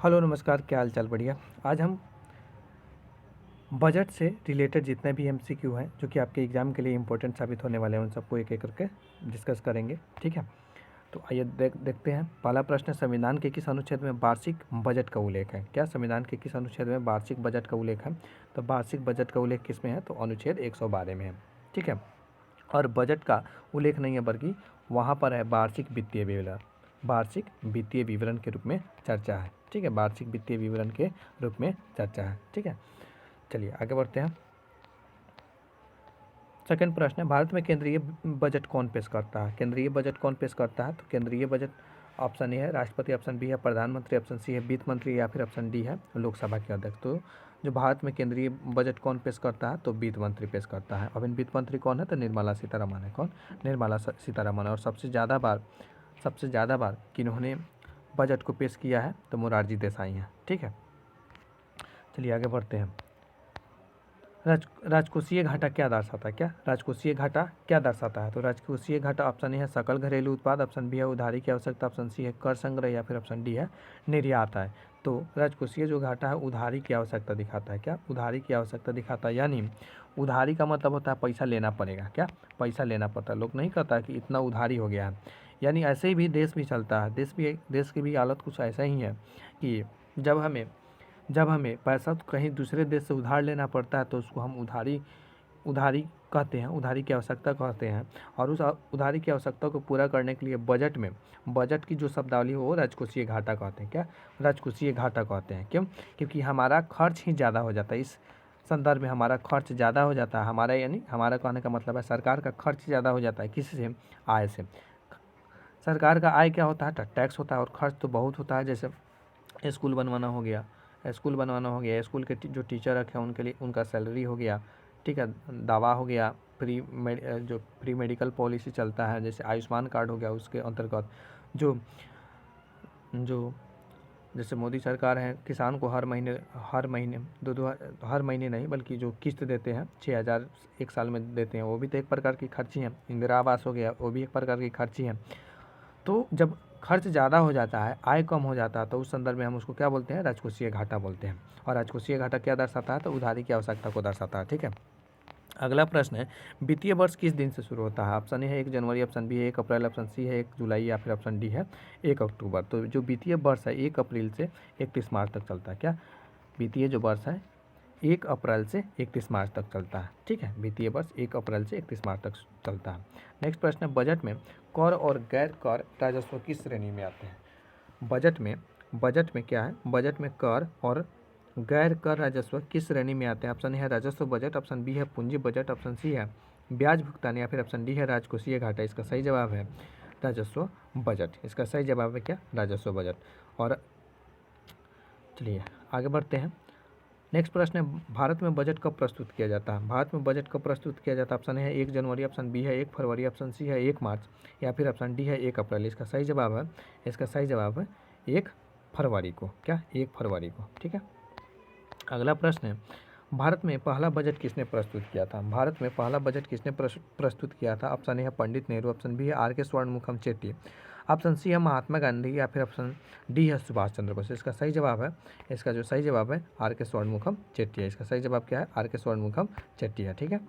Hello नमस्कार, क्या हाल चाल? बढ़िया। आज हम बजट से रिलेटेड जितने भी एमसीक्यू हैं जो कि आपके एग्ज़ाम के लिए इम्पोर्टेंट साबित होने वाले हैं उन सबको एक एक करके डिस्कस करेंगे। ठीक है, तो आइए देखते हैं। पहला प्रश्न है, संविधान के किस अनुच्छेद में वार्षिक बजट का उल्लेख है? क्या संविधान के किस अनुच्छेद में वार्षिक बजट का उल्लेख है? तो वार्षिक बजट का उल्लेख किस में है? तो अनुच्छेद 112 में है। ठीक है, और बजट का उल्लेख नहीं है बल्कि वहाँ पर है वार्षिक वित्तीय विवरण। वार्षिक वित्तीय विवरण के रूप में चर्चा है। ठीक है, वार्षिक वित्तीय विवरण के रूप में चर्चा है। ठीक है, चलिए आगे बढ़ते हैं। सेकंड प्रश्न है, भारत में केंद्रीय बजट कौन पेश करता है? केंद्रीय बजट कौन पेश करता है? तो केंद्रीय बजट ऑप्शन ए है राष्ट्रपति, ऑप्शन बी है प्रधानमंत्री, ऑप्शन सी है वित्त मंत्री या फिर ऑप्शन डी है लोकसभा के अध्यक्ष। तो जो भारत में केंद्रीय बजट कौन पेश करता है? तो वित्त मंत्री पेश करता है। अब इन वित्त मंत्री कौन है? तो निर्मला सीतारमण है। कौन? निर्मला सीतारमण। और सबसे ज़्यादा बार किन्होंने बजट को पेश किया है? तो मोरारजी देसाई हैं। ठीक है, चलिए आगे बढ़ते हैं। राजकोषीय घाटा क्या दर्शाता है? क्या राजकोषीय घाटा क्या दर्शाता है? तो राजकोषीय घाटा ऑप्शन ए है सकल घरेलू उत्पाद, ऑप्शन बी है उधारी की आवश्यकता, ऑप्शन सी है कर संग्रह या फिर ऑप्शन डी है निर्यात है। तो राजकोषीय जो घाटा है उधारी की आवश्यकता दिखाता है। क्या? उधारी की आवश्यकता दिखाता है, यानी उधारी का मतलब होता है पैसा लेना पड़ेगा। क्या? पैसा लेना पड़ता है। लोग नहीं कहता कि इतना उधारी हो गया है, यानी ऐसे ही भी देश भी चलता है। देश की भी हालत कुछ ऐसा ही है कि जब हमें पैसा तो कहीं दूसरे देश से उधार लेना पड़ता है तो उसको हम उधारी कहते हैं, उधारी की आवश्यकता कहते हैं। और उस उधारी की आवश्यकता को पूरा करने के लिए बजट की जो शब्दावली हो वो राजकोषीय घाटा कहते हैं। क्या? राजकोषीय घाटा कहते हैं। क्यों? क्योंकि हमारा खर्च ही ज़्यादा हो जाता है। इस संदर्भ में हमारा खर्च ज़्यादा हो जाता है। हमारा यानी हमारा कहने का मतलब है सरकार का खर्च ज़्यादा हो जाता है। किससे? आय से। सरकार का आय क्या होता है? टैक्स होता है। और खर्च तो बहुत होता है, जैसे स्कूल बनवाना हो गया, स्कूल के जो टीचर रखे उनके लिए उनका सैलरी हो गया। ठीक है, दवा हो गया, फ्री मेडिकल पॉलिसी चलता है, जैसे आयुष्मान कार्ड हो गया, उसके अंतर्गत जो जो जैसे मोदी सरकार है किसान को हर महीने हर महीने नहीं बल्कि जो किस्त देते हैं 6,000 एक साल में देते हैं, वो भी तो एक प्रकार की खर्ची है। इंदिरा आवास हो गया, वो भी एक प्रकार की खर्ची है। तो जब खर्च ज़्यादा हो जाता है, आय कम हो जाता है, तो उस संदर्भ में हम उसको क्या बोलते हैं? राजकोषीय घाटा बोलते हैं। और राजकोषीय घाटा क्या दर्शाता है? तो उधारी की आवश्यकता को दर्शाता है। ठीक है, अगला प्रश्न है, वित्तीय वर्ष किस दिन से शुरू होता है? ऑप्शन ए है 1 जनवरी, ऑप्शन बी है 1 अप्रैल, ऑप्शन सी है 1 जुलाई या फिर ऑप्शन डी है 1 अक्टूबर। तो जो वित्तीय वर्ष है 1 अप्रैल से 31 मार्च तक चलता है। क्या? वित्तीय जो वर्ष है 1 अप्रैल से 31 मार्च तक चलता है। ठीक है, वित्तीय वर्ष 1 अप्रैल से 31 मार्च तक चलता है। नेक्स्ट प्रश्न है, बजट में कर और गैर कर राजस्व किस श्रेणी में आते हैं? बजट में क्या है? बजट में कर और गैर कर राजस्व किस श्रेणी में आते हैं? ऑप्शन ए है राजस्व बजट, ऑप्शन बी है पूंजी बजट, ऑप्शन सी है ब्याज भुगतान या फिर ऑप्शन डी है राजकोषीय घाटा। इसका सही जवाब है राजस्व बजट। इसका सही जवाब है क्या? राजस्व बजट। और चलिए आगे बढ़ते हैं। नेक्स्ट प्रश्न है, भारत में बजट कब प्रस्तुत किया जाता है? भारत में बजट कब प्रस्तुत किया जाता है? ऑप्शन है 1 जनवरी, ऑप्शन बी है 1 फरवरी, ऑप्शन सी है 1 मार्च या फिर ऑप्शन डी है 1 अप्रैल। इसका सही जवाब है 1 फरवरी को। क्या? 1 फरवरी को। ठीक है, अगला प्रश्न है, भारत में पहला बजट किसने प्रस्तुत किया था? भारत में पहला बजट किसने प्रस्तुत किया था? ऑप्शन ए है पंडित नेहरू, ऑप्शन बी है आर के स्वर्णमुखम चेट्टी, ऑप्शन सी है महात्मा गांधी या फिर ऑप्शन डी है सुभाष चंद्र बोस। इसका सही जवाब है आर के स्वर्णमुखम चेट्टी है। इसका सही जवाब क्या है? आर के स्वर्णमुखम चेट्टी है। ठीक है,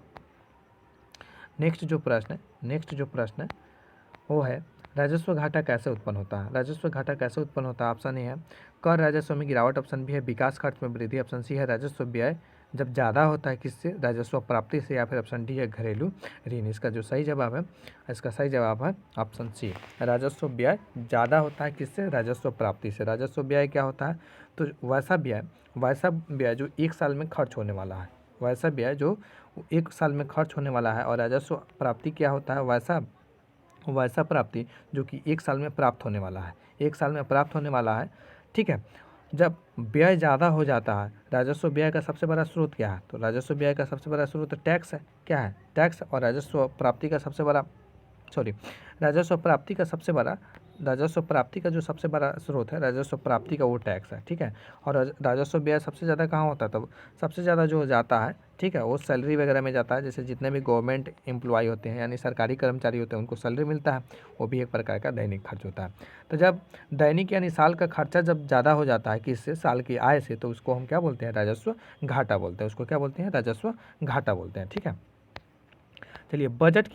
नेक्स्ट जो प्रश्न है वो है, राजस्व घाटा कैसे उत्पन्न होता है? राजस्व घाटा कैसे उत्पन्न होता है? ऑप्शन ए है कर राजस्व में गिरावट, ऑप्शन बी है विकास खर्च में वृद्धि, ऑप्शन सी है राजस्व व्यय जब ज़्यादा होता है किससे? राजस्व प्राप्ति से, या फिर ऑप्शन डी है घरेलू ऋण। इसका सही जवाब है ऑप्शन सी, राजस्व व्यय ज़्यादा होता है किससे? राजस्व प्राप्ति से। राजस्व व्यय क्या होता है? तो वैसा व्यय जो एक साल में खर्च होने वाला है, और राजस्व प्राप्ति क्या होता है? वैसा प्राप्ति जो कि एक साल में प्राप्त होने वाला है। ठीक है, जब व्यय ज़्यादा हो जाता है, राजस्व व्यय का सबसे बड़ा स्रोत क्या है? तो राजस्व व्यय का सबसे बड़ा स्रोत टैक्स है। क्या है? टैक्स। और राजस्व प्राप्ति का सबसे बड़ा राजस्व प्राप्ति का जो सबसे बड़ा स्रोत है राजस्व प्राप्ति का वो टैक्स है, ठीक है। और राजस्व व्यय सबसे ज़्यादा कहाँ होता है, तब सबसे ज़्यादा जो जाता है, ठीक है, वो सैलरी वगैरह में जाता है। जैसे जितने भी गवर्नमेंट एम्प्लॉय होते हैं यानी सरकारी कर्मचारी होते हैं उनको सैलरी मिलता है, वो भी एक प्रकार का दैनिक खर्च होता है। तो जब दैनिक यानी साल का खर्चा जब ज़्यादा हो जाता है किससे, साल की आय से, तो उसको हम क्या बोलते हैं, राजस्व घाटा बोलते हैं। उसको क्या बोलते हैं, राजस्व घाटा बोलते हैं, ठीक है। चलिए, बजट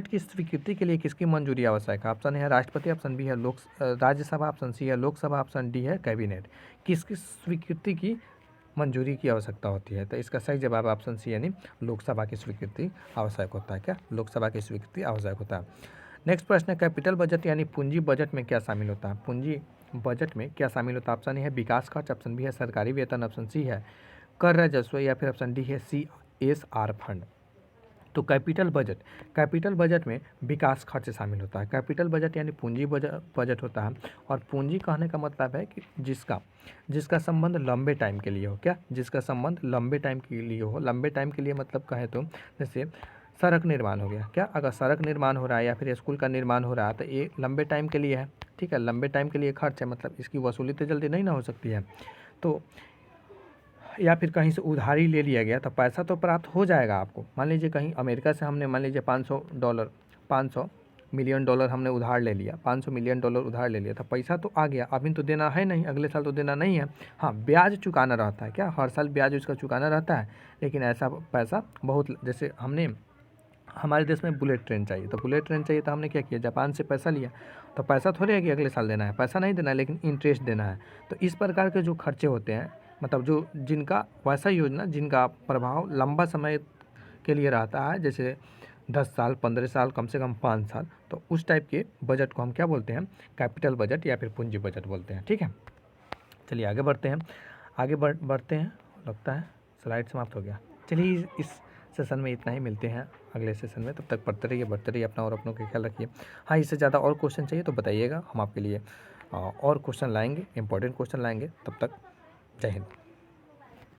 की स्वीकृति के लिए किसकी मंजूरी आवश्यक है। ऑप्शन है राष्ट्रपति, ऑप्शन बी है राज्यसभा, ऑप्शन सी है लोकसभा, ऑप्शन डी है कैबिनेट। किसकी स्वीकृति की मंजूरी की आवश्यकता होती है, तो इसका सही जवाब ऑप्शन सी यानी लोकसभा की स्वीकृति आवश्यक होता है। क्या, लोकसभा की स्वीकृति आवश्यक होता है। नेक्स्ट प्रश्न है, कैपिटल बजट यानी पूंजी बजट में क्या शामिल होता है। पूंजी बजट में क्या शामिल होता है। ऑप्शन ए है विकास खर्च, ऑप्शन बी है सरकारी वेतन, ऑप्शन सी है कर राजस्व, या फिर ऑप्शन डी है CSR फंड। तो कैपिटल बजट में विकास खर्च शामिल होता है। कैपिटल बजट यानी पूंजी बजट होता है। और पूंजी कहने का मतलब है कि जिसका संबंध लंबे टाइम के लिए हो। क्या, जिसका संबंध लंबे टाइम के लिए हो। लंबे टाइम के लिए मतलब कहें तो जैसे सड़क निर्माण हो गया। क्या, अगर सड़क निर्माण हो रहा है या फिर स्कूल का निर्माण हो रहा है तो ये लंबे टाइम के लिए है, ठीक है, लंबे टाइम के लिए खर्च है, मतलब इसकी वसूली तो जल्दी नहीं ना हो सकती है। तो या फिर कहीं से उधारी ले लिया गया तो पैसा तो प्राप्त हो जाएगा आपको। मान लीजिए कहीं अमेरिका से हमने मान लीजिए $500 मिलियन डॉलर हमने उधार ले लिया, $500 मिलियन उधार ले लिया, तो पैसा तो आ गया, अभी तो देना है नहीं, अगले साल तो देना नहीं है। हाँ, ब्याज चुकाना रहता है। क्या, हर साल ब्याज उसका चुकाना रहता है, लेकिन ऐसा पैसा बहुत, जैसे हमारे देश में बुलेट ट्रेन चाहिए, तो बुलेट ट्रेन चाहिए तो हमने क्या किया, जापान से पैसा लिया, तो पैसा थोड़े है कि अगले साल देना है, पैसा नहीं देना है, लेकिन इंटरेस्ट देना है। तो इस प्रकार के जो खर्चे होते हैं, मतलब जो जिनका वैसा योजना जिनका प्रभाव लंबा समय के लिए रहता है, जैसे 10 साल 15 साल कम से कम 5 साल, तो उस टाइप के बजट को हम क्या बोलते हैं, कैपिटल बजट या फिर पूंजी बजट बोलते हैं, ठीक है। चलिए आगे बढ़ते हैं, बढ़ते हैं। लगता है स्लाइड समाप्त हो गया। चलिए इस सेशन में इतना ही, मिलते हैं अगले सेशन में। तब तक पढ़ते रहिए, बढ़ते रहिए, अपना और अपनों का ख्याल रखिए। हाँ, इससे ज़्यादा और क्वेश्चन चाहिए तो बताइएगा, हम आपके लिए और क्वेश्चन लाएंगे, इंपॉर्टेंट क्वेश्चन लाएंगे। तब तक जय हिंद।